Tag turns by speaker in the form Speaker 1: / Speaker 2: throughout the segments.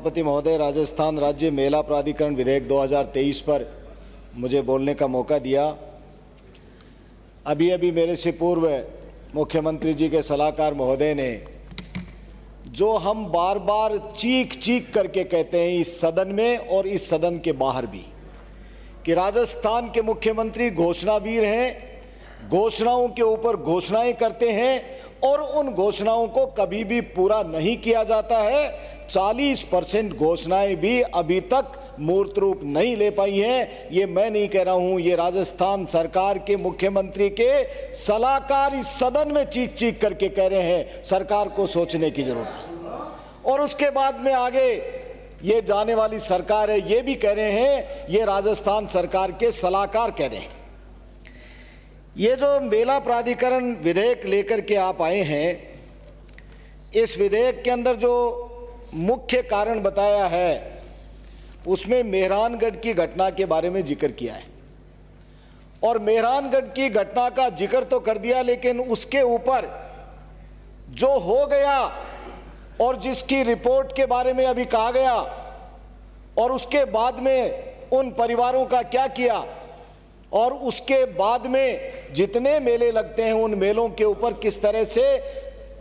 Speaker 1: सभापति महोदय, राजस्थान राज्य मेला प्राधिकरण विधेयक 2023 पर मुझे बोलने का मौका दिया। अभी मेरे से पूर्व मुख्यमंत्री जी के सलाहकार महोदय ने जो हम बार बार चीख करके कहते हैं इस सदन में और इस सदन के बाहर भी कि राजस्थान के मुख्यमंत्री घोषणावीर हैं, घोषणाओं के ऊपर घोषणाएं करते हैं और उन घोषणाओं को कभी भी पूरा नहीं किया जाता है। 40% घोषणाएं भी अभी तक मूर्त रूप नहीं ले पाई हैं। ये मैं नहीं कह रहा हूं, ये राजस्थान सरकार के मुख्यमंत्री के सलाहकार इस सदन में चीख करके कह रहे हैं। सरकार को सोचने की जरूरत है। और उसके बाद में आगे ये जाने वाली सरकार है, ये भी कह रहे हैं, ये राजस्थान सरकार के सलाहकार कह रहे हैं। ये जो मेला प्राधिकरण विधेयक लेकर के आप आए हैं, इस विधेयक के अंदर जो मुख्य कारण बताया है उसमें मेहरानगढ़ की घटना के बारे में जिक्र किया है। और मेहरानगढ़ की घटना का जिक्र तो कर दिया, लेकिन उसके ऊपर जो हो गया और जिसकी रिपोर्ट के बारे में अभी कहा गया और उसके बाद में उन परिवारों का क्या किया और उसके बाद में जितने मेले लगते हैं उन मेलों के ऊपर किस तरह से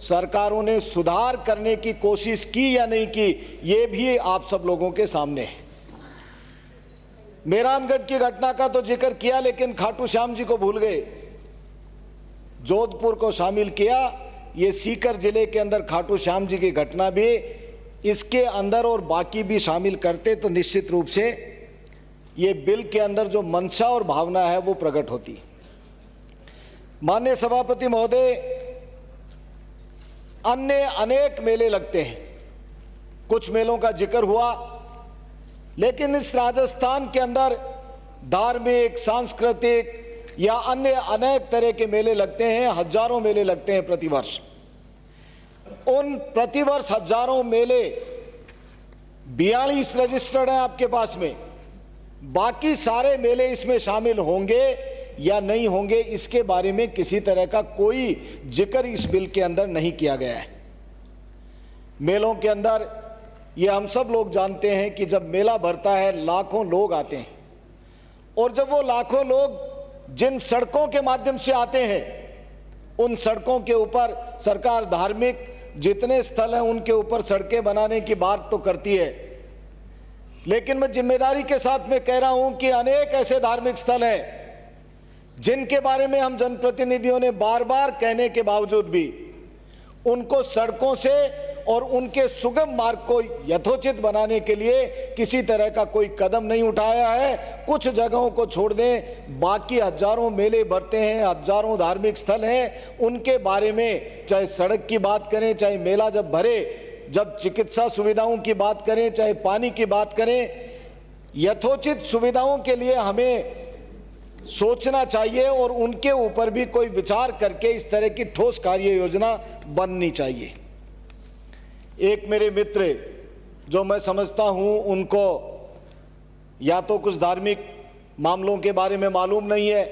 Speaker 1: सरकारों ने सुधार करने की कोशिश की या नहीं की, ये भी आप सब लोगों के सामने है। मेहरानगढ़ की घटना का तो जिक्र किया, लेकिन खाटू श्याम जी को भूल गए, जोधपुर को शामिल किया। ये सीकर जिले के अंदर खाटू श्याम जी की घटना भी इसके अंदर और बाकी भी शामिल करते तो निश्चित रूप से ये बिल के अंदर जो मंशा और भावना है वो प्रकट होती। माननीय सभापति महोदय, अन्य अनेक मेले लगते हैं, कुछ मेलों का जिक्र हुआ, लेकिन इस राजस्थान के अंदर धार्मिक, सांस्कृतिक या अन्य अनेक तरह के मेले लगते हैं। हजारों मेले लगते हैं प्रतिवर्ष। उन प्रतिवर्ष हजारों मेले 42 रजिस्टर्ड हैं आपके पास में। बाकी सारे मेले इसमें शामिल होंगे या नहीं होंगे, इसके बारे में किसी तरह का कोई जिक्र इस बिल के अंदर नहीं किया गया है। मेलों के अंदर ये हम सब लोग जानते हैं कि जब मेला भरता है लाखों लोग आते हैं, और जब वो लाखों लोग जिन सड़कों के माध्यम से आते हैं उन सड़कों के ऊपर सरकार धार्मिक जितने स्थल हैं उनके ऊपर सड़कें बनाने की बात तो करती है, लेकिन मैं जिम्मेदारी के साथ में कह रहा हूं कि अनेक ऐसे धार्मिक स्थल हैं जिनके बारे में हम जनप्रतिनिधियों ने बार बार कहने के बावजूद भी उनको सड़कों से और उनके सुगम मार्ग को यथोचित बनाने के लिए किसी तरह का कोई कदम नहीं उठाया है। कुछ जगहों को छोड़ दें, बाकी हजारों मेले भरते हैं, हजारों धार्मिक स्थल हैं, उनके बारे में चाहे सड़क की बात करें, चाहे मेला जब भरे, जब चिकित्सा सुविधाओं की बात करें, चाहे पानी की बात करें, यथोचित सुविधाओं के लिए हमें सोचना चाहिए और उनके ऊपर भी कोई विचार करके इस तरह की ठोस कार्य योजना बननी चाहिए। एक मेरे मित्र जो मैं समझता हूं उनको या तो कुछ धार्मिक मामलों के बारे में मालूम नहीं है,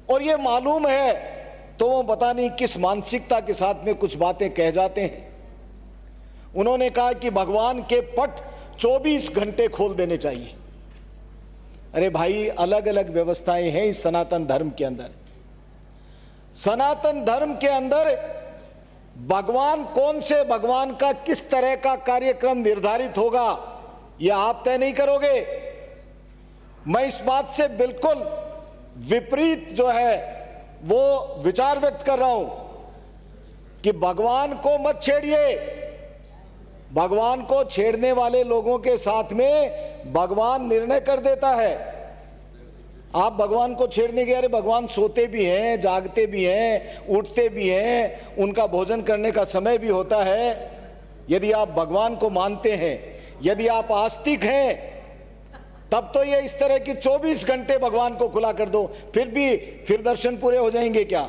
Speaker 1: और ये मालूम है तो वो पता नहीं किस मानसिकता के साथ में कुछ बातें कह जाते हैं। उन्होंने कहा कि भगवान के पट 24 घंटे खोल देने चाहिए। अरे भाई, अलग अलग व्यवस्थाएं हैं इस सनातन धर्म के अंदर। सनातन धर्म के अंदर भगवान कौन से भगवान का किस तरह का कार्यक्रम निर्धारित होगा यह आप तय नहीं करोगे। मैं इस बात से बिल्कुल विपरीत जो है वो विचार व्यक्त कर रहा हूं कि भगवान को मत छेड़िए। भगवान को छेड़ने वाले लोगों के साथ में भगवान निर्णय कर देता है। आप भगवान को छेड़ने के, अरे भगवान सोते भी हैं, जागते भी हैं, उठते भी हैं, उनका भोजन करने का समय भी होता है। यदि आप भगवान को मानते हैं, यदि आप आस्तिक हैं, तब तो ये इस तरह की 24 घंटे भगवान को खुला कर दो। फिर दर्शन पूरे हो जाएंगे क्या?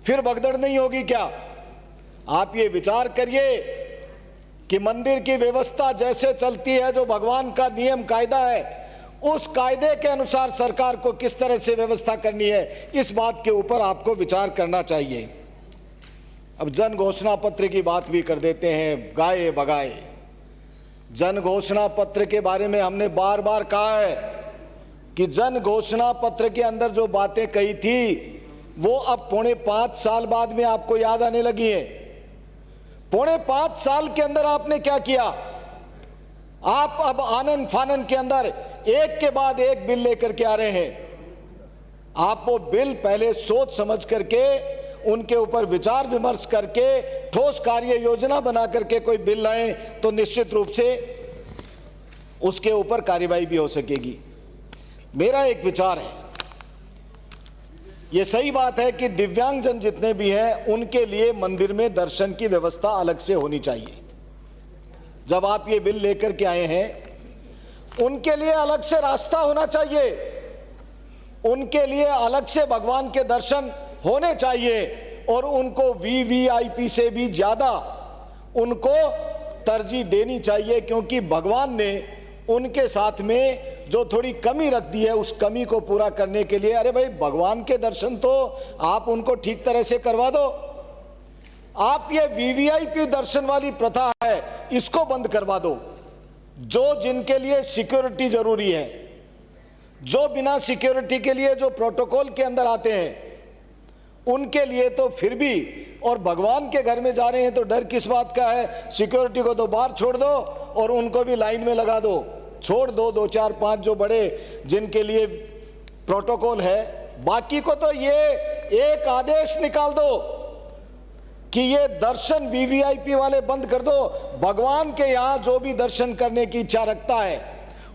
Speaker 1: फिर भगदड़ नहीं होगी क्या? आप ये विचार करिए कि मंदिर की व्यवस्था जैसे चलती है, जो भगवान का नियम कायदा है, उस कायदे के अनुसार सरकार को किस तरह से व्यवस्था करनी है, इस बात के ऊपर आपको विचार करना चाहिए। अब जन घोषणा पत्र की बात भी कर देते हैं, गाए बगाए। जन घोषणा पत्र के बारे में हमने बार बार कहा है कि जन घोषणा पत्र के अंदर जो बातें कही थी वो अब 4.5 साल बाद में आपको याद आने लगी है। 4.5 साल के अंदर आपने क्या किया? आप अब आनन फानन के अंदर एक के बाद एक बिल लेकर के आ रहे हैं। आप वो बिल पहले सोच समझ करके उनके ऊपर विचार विमर्श करके ठोस कार्य योजना बना करके कोई बिल लाएं तो निश्चित रूप से उसके ऊपर कार्यवाही भी हो सकेगी। मेरा एक विचार है, ये सही बात है कि दिव्यांगजन जितने भी हैं उनके लिए मंदिर में दर्शन की व्यवस्था अलग से होनी चाहिए। जब आप ये बिल लेकर के आए हैं उनके लिए अलग से रास्ता होना चाहिए, उनके लिए अलग से भगवान के दर्शन होने चाहिए और उनको वीवीआईपी से भी ज्यादा उनको तरजीह देनी चाहिए, क्योंकि भगवान ने उनके साथ में जो थोड़ी कमी रख दी है उस कमी को पूरा करने के लिए, अरे भाई भगवान के दर्शन तो आप उनको ठीक तरह से करवा दो। आप ये वीवीआईपी दर्शन वाली प्रथा है इसको बंद करवा दो। जो जिनके लिए सिक्योरिटी जरूरी है, जो बिना सिक्योरिटी के लिए जो प्रोटोकॉल के अंदर आते हैं उनके लिए तो फिर भी, और भगवान के घर में जा रहे हैं तो डर किस बात का है? सिक्योरिटी को तो बाहर छोड़ दो और उनको भी लाइन में लगा दो, छोड़ दो 2 4 5 जो बड़े जिनके लिए प्रोटोकॉल है, बाकी को तो ये एक आदेश निकाल दो कि ये दर्शन वीवीआईपी वाले बंद कर दो। भगवान के यहाँ जो भी दर्शन करने की इच्छा रखता है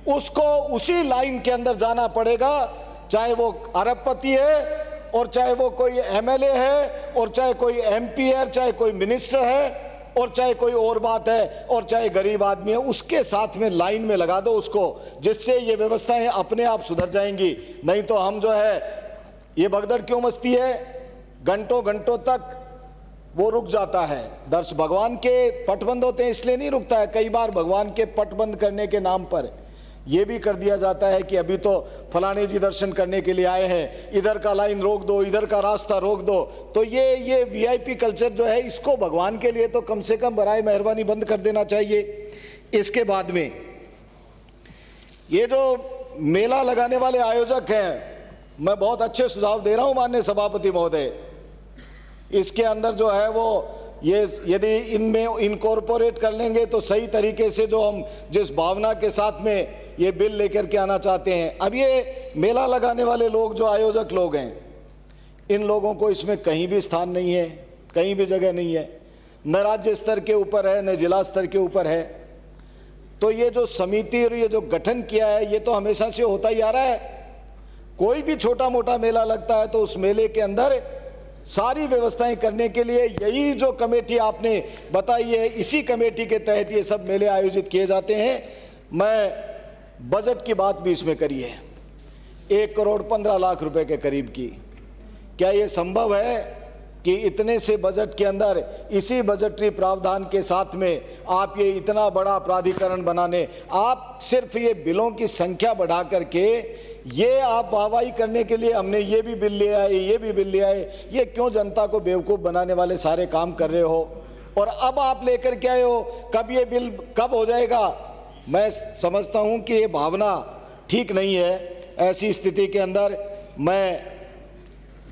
Speaker 1: उसको उसी लाइन के अंदर जाना पड़ेगा, चाहे वो अरबपति है और चाहे वो कोई एमएलए है और चाहे कोई एमपी है, चाहे कोई मिनिस्टर है और चाहे कोई और बात है और चाहे गरीब आदमी है, उसके साथ में लाइन में लगा दो उसको, जिससे ये व्यवस्थाएं अपने आप सुधर जाएंगी। नहीं तो हम जो है ये भगदड़ क्यों मचती है, घंटों घंटों तक वो रुक जाता है। दर्श भगवान के पट बंद होते हैं इसलिए नहीं रुकता है, कई बार भगवान के पट बंद करने के नाम पर ये भी कर दिया जाता है कि अभी तो फलाने जी दर्शन करने के लिए आए हैं, इधर का लाइन रोक दो, इधर का रास्ता रोक दो। तो ये वीआईपी कल्चर जो है इसको भगवान के लिए तो कम से कम बराए मेहरबानी बंद कर देना चाहिए। इसके बाद में ये जो मेला लगाने वाले आयोजक हैं, मैं बहुत अच्छे सुझाव दे रहा हूं माननीय सभापति महोदय। इसके अंदर जो है वो ये यदि इनमें इनकॉर्पोरेट कर लेंगे तो सही तरीके से जो हम जिस भावना के साथ में ये बिल लेकर के आना चाहते हैं, अब ये मेला लगाने वाले लोग जो आयोजक लोग हैं, इन लोगों को इसमें कहीं भी स्थान नहीं है, कहीं भी जगह नहीं है, न राज्य स्तर के ऊपर है न जिला स्तर के ऊपर है। तो ये जो समिति और ये जो गठन किया है ये तो हमेशा से होता ही आ रहा है। कोई भी छोटा मोटा मेला लगता है तो उस मेले के अंदर सारी व्यवस्थाएं करने के लिए यही जो कमेटी आपने बताई है, इसी कमेटी के तहत ये सब मेले आयोजित किए जाते हैं। मैं बजट की बात भी इसमें करी है, 1 करोड़ 15 लाख रुपए के करीब की। क्या ये संभव है कि इतने से बजट के अंदर इसी बजटरी प्रावधान के साथ में आप ये इतना बड़ा प्राधिकरण बनाने, आप सिर्फ ये बिलों की संख्या बढ़ा करके ये आप वाहवाही करने के लिए हमने ये भी बिल ले आए, ये भी बिल ले आए, ये क्यों जनता को बेवकूफ़ बनाने वाले सारे काम कर रहे हो? और अब आप लेकर के आए हो, कब ये बिल कब हो जाएगा? मैं समझता हूं कि ये भावना ठीक नहीं है। ऐसी स्थिति के अंदर मैं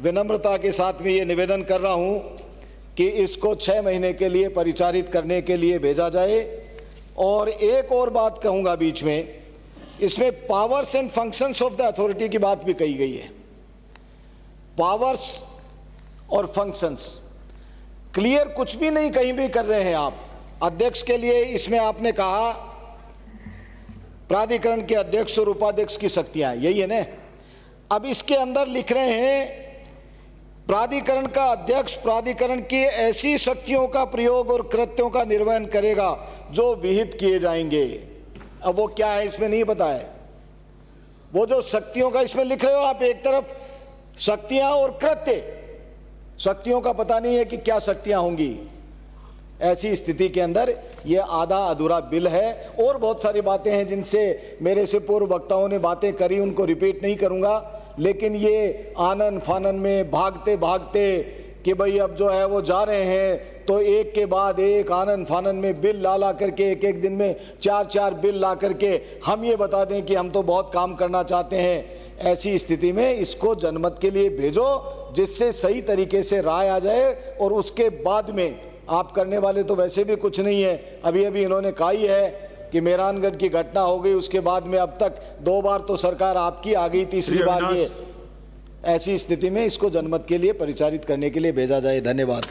Speaker 1: विनम्रता के साथ में ये निवेदन कर रहा हूं कि इसको 6 महीने के लिए परिचारित करने के लिए भेजा जाए। और एक और बात कहूँगा बीच में, इसमें powers and functions of the authority की बात भी कही गई है। पावर्स और फंक्शंस क्लियर कुछ भी नहीं कहीं भी कर रहे हैं आप। अध्यक्ष के लिए इसमें आपने कहा प्राधिकरण के अध्यक्ष और उपाध्यक्ष की शक्तियां, यही है ना? अब इसके अंदर लिख रहे हैं प्राधिकरण का अध्यक्ष प्राधिकरण की ऐसी शक्तियों का प्रयोग और कृत्यों का निर्वहन करेगा जो विहित किए जाएंगे। अब वो क्या है इसमें नहीं पता है। वो जो शक्तियों का इसमें लिख रहे हो आप, एक तरफ शक्तियां और कृत्य, शक्तियों का पता नहीं है कि क्या शक्तियां होंगी। ऐसी स्थिति के अंदर ये आधा अधूरा बिल है। और बहुत सारी बातें हैं जिनसे मेरे से पूर्व वक्ताओं ने बातें करी, उनको रिपीट नहीं करूंगा। लेकिन ये आनन फानन में भागते भागते कि भाई अब जो है वो जा रहे हैं तो एक के बाद एक आनंद फानन में बिल ला करके एक एक दिन में 4-4 बिल ला करके हम ये बता दें कि हम तो बहुत काम करना चाहते हैं, ऐसी स्थिति में इसको जनमत के लिए भेजो, जिससे सही तरीके से राय आ जाए। और उसके बाद में आप करने वाले तो वैसे भी कुछ नहीं है। अभी अभी इन्होंने कहा ही है कि मेहरानगढ़ की घटना हो गई, उसके बाद में अब तक 2 बार तो सरकार आपकी आ गई, तीसरी बार ये। ऐसी स्थिति में इसको जनमत के लिए परिचारित करने के लिए भेजा जाए। धन्यवाद।